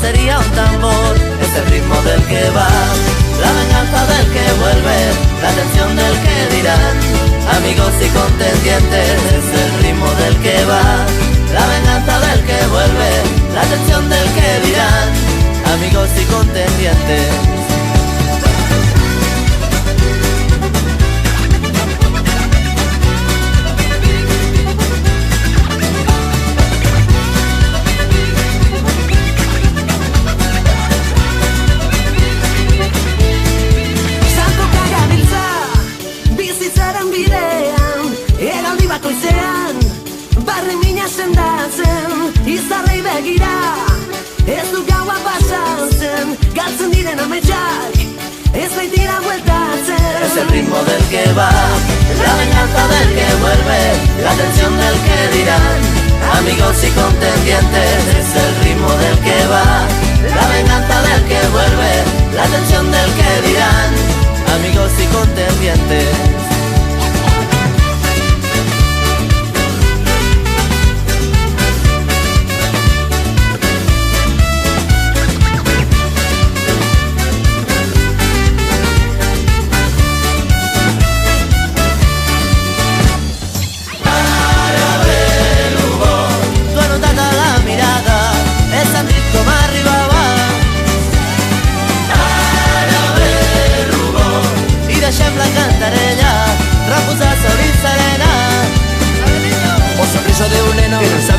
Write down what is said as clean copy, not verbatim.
sería un tambor, es el ritmo del que va, la venganza del que vuelve, la atención del que dirán, amigos y contendientes, es el ritmo del que va, la venganza del que vuelve, la atención del que dirán, amigos y contendientes. Izarrei begira, ez du gaua pasatzen, galtzen diren ametsak, ez baitira bueltatzen. Es el ritmo del que va, la venganza del que vuelve, la atención del que dirán, amigos y contendientes. Es el ritmo del que va, la venganza del que vuelve, la atención del que dirán, amigos y contendientes. Deixem la cantarella, reposar-se a serena. O sonrisa de un neno que no sabe